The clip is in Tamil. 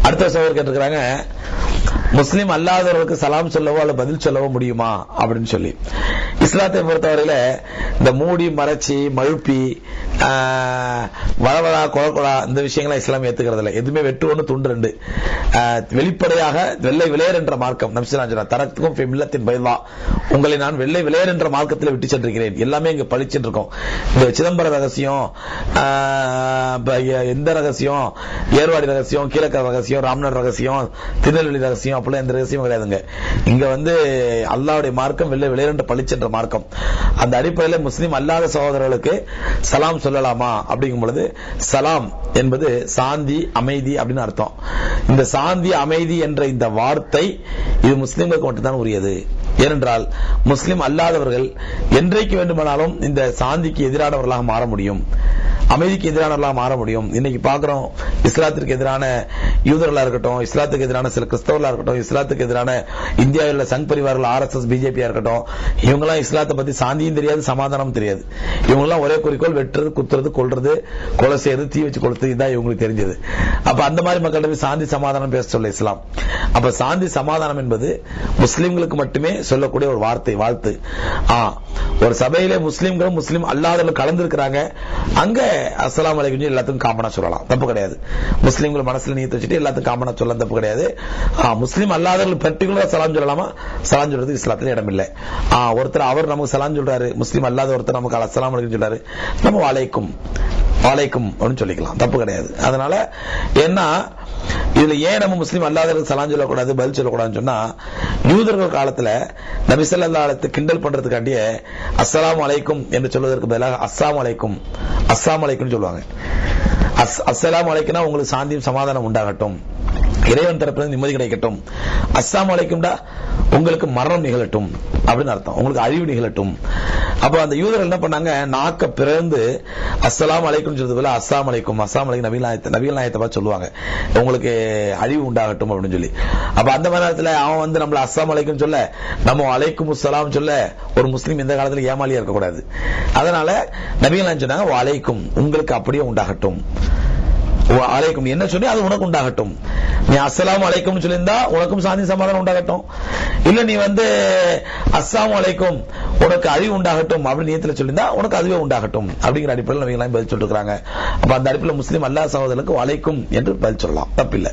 அடுத்த சகோதரர் கேட்டிருக்கிறாங்க, முஸ்லிம் அல்லாதவர்களுக்கு சலாம் சொல்லவோ அல்ல பதில் சொல்லவோ முடியுமா அப்படின்னு சொல்லி. இஸ்லாத்தை பொறுத்தவரையில இந்த மூடி மறைச்சி மழுப்பி வளவளா கொழா இந்த விஷயங்களை இஸ்லாம் ஏத்துக்கிறது இல்லை. எதுவுமே வெட்டு ஒன்று துண்டு ரெண்டு, வெளிப்படையாக வெள்ளை விளையர் என்ற மார்க்கம். நபிசுல்லாஹ் தரத்துக்கும் மில்லத்தின் பைலா, உங்களை நான் வெள்ளை விளையர் என்ற மார்க்கத்தில் விட்டு சென்றிருக்கிறேன். எல்லாமே இங்க பழிச்சுட்டு இருக்கோம். இந்த சிதம்பர ரகசியம், எந்த ரகசியம், ஏர்வாடி ரகசியம், கீழக்கரை ரகசியம், ராம்நாத் ரகசியம், திருநெல்வேலி ரகசியம், அப்படிலாம் எந்த ரகசியமும் கிடையாதுங்க. இங்க அல்லாஹ்வுடைய மார்க்கம் வெள்ளை விளையர் என்ற பழிச்சென்ற மார்க்கம். அந்த அடிப்படையில் முஸ்லிம் அல்லாத சகோதரர்களுக்கு சலாம் சொல்லலாமா அப்படிங்கும் பொழுது, சலாம் என்பது சாந்தி அமைதி அப்படின்னு அர்த்தம். இந்த சாந்தி அமைதி என்ற இந்த வார்த்தை இது முஸ்லிம்களுக்கு மட்டும்தான் உரியது. ஏனென்றால் முஸ்லிம் அல்லாதவர்கள் என்றைக்கு வேண்டுமானாலும் இந்த சாந்திக்கு எதிரானவர்களாக மாற முடியும், அமைதிக்கு எதிரானவர்களாக மாற முடியும். இன்னைக்கு பார்க்கிறோம், இஸ்லாத்திற்கு எதிரான யூதர்களா இருக்கட்டும், இஸ்லாத்துக்கு எதிரான சில கிறிஸ்தவர்களா இருக்கட்டும், இஸ்லாத்துக்கு எதிரான இந்தியாவில் சங் பரிவார்கள் RSS பிஜேபியா இருக்கட்டும், இவங்கெல்லாம் இஸ்லாத்தை பத்தி சாந்தியும் தெரியாது, சமாதானம் தெரியாது. இவங்கெல்லாம் ஒரே குறிக்கோள் வெட்டுறது, குத்துறது, கொல்றது, கொலை செய்யறது, தீ வச்சு கொளுத்து, இதான் இவங்களுக்கு தெரிஞ்சது. அப்ப அந்த மாதிரி மக்களிடம் சாந்தி சமாதானம் பேச சொல்ல இஸ்லாம். அப்ப சாந்தி சமாதானம் என்பது முஸ்லிம்களுக்கு மட்டுமே சொல்லக்கூடிய ஒரு வார்த்தை, வாழ்த்து. ஒரு சபையிலே முஸ்லிம்களும் முஸ்லிம் அல்லாதவர்கள் கலந்துருக்கிறாங்க, அங்க அஸ்ஸலாமு அலைக்கும் எல்லாத்துக்கும் காமனா சொல்லலாம், தப்பு கிடையாது. முஸ்லிம்கள் மனசுல நீத்து வச்சுட்டு எல்லாத்துக்கும் காமனா சொல்லலாம், தப்பு கிடையாது. முஸ்லிம் அல்லாதவர்கள் பர்டிகுலரா சலாம் சொல்லலாமா? சலாம் சொல்றது இஸ்லாத்துல இடம் இல்லை. ஒருத்தர் அவர் நமக்கு சலாம் சொல்றாரு, முஸ்லிம் அல்லாத ஒருத்தர் நமக்கு அஸ்ஸலாமு அலைக்கும் சொல்றாரு, நம்ம வலைக்கும் வலைக்கும் அப்படின்னு சொல்லிக்கலாம், தப்பு கிடையாது. அதனால என்ன இதுல ஏன் நம்ம முஸ்லிம் அல்லாதவர்கள் சலாம் சொல்லக்கூடாது, பதில் சொல்லக்கூடாதுன்னு சொன்னா, யூதர்கள் காலத்துல நபி ஸல்லல்லாஹு அலைஹி வஸல்லம் கிண்டல் பண்றதுக்காண்டியே அஸ்ஸலாமு அலைக்கும் என்று சொல்வதற்கு பதிலாக அஸ்ஸாமு அலைக்கும், அஸ்ஸாமு அலைக்கும் சொல்லுவாங்க. அஸ்ஸலாமு அலைக்கும்னா உங்களுக்கு சாந்தியும் சமாதானம் உண்டாகட்டும், இறைவன் தரப்பில் நிம்மதி கிடைக்கட்டும். அஸ்ஸாமு அலைக்கும்டா உங்களுக்கு மரணம் நிகழட்டும் அப்படின்னு அர்த்தம், உங்களுக்கு அழிவு நிகழட்டும். அப்ப அந்த யூதர்கள் என்ன பண்ணாங்க, நாக்க பிறந்து அஸ்ஸலாமு அலைக்கும் சொல்றது போல அஸ்ஸாமு அலைக்கும், அஸ்ஸாமு அலைக்கும் நபிகள் நாயகத்தை பார்த்து சொல்லுவாங்க, உங்களுக்கு அழிவு உண்டாகட்டும் அப்படின்னு சொல்லி. அப்ப அந்த மாதிரி நேரத்தில் அவன் நம்மள அஸ்ஸாமு அலைக்கும் சொல்ல, நம்ம அலைக்கும் அஸ்ஸலாம் சொல்ல ஒரு முஸ்லீம் இந்த காலத்தில் ஏமாலியா இருக்கக்கூடாது. அதனால நபிகள் நாயகம் சொன்னாங்க, அலைக்கும் உங்களுக்கு அப்படியே உண்டாகட்டும், அலைக்கும் என்ன சொல்லி அது உனக்கு உண்டாகட்டும். நீ அஸ்ஸலாமு அலைக்கும் சொல்லியிருந்தா உனக்கும் சாந்தி சமாதானம் உண்டாகட்டும், இல்ல நீ அஸ்ஸாமு அலைக்கும் உனக்கு அழிவு உண்டாகட்டும் அப்படின்னு நியத்துல சொல்லியிருந்தா உனக்கு அதுவே உண்டாகட்டும் அப்படிங்கிற அடிப்படையில் பதில் சொல்லிருக்காங்க. அப்ப அந்த அடிப்படையில் முஸ்லீம் அல்லாஹ் சகோதரர்களுக்கு அலைக்கும் என்று பதில் சொல்லலாம், தப்பில்லை.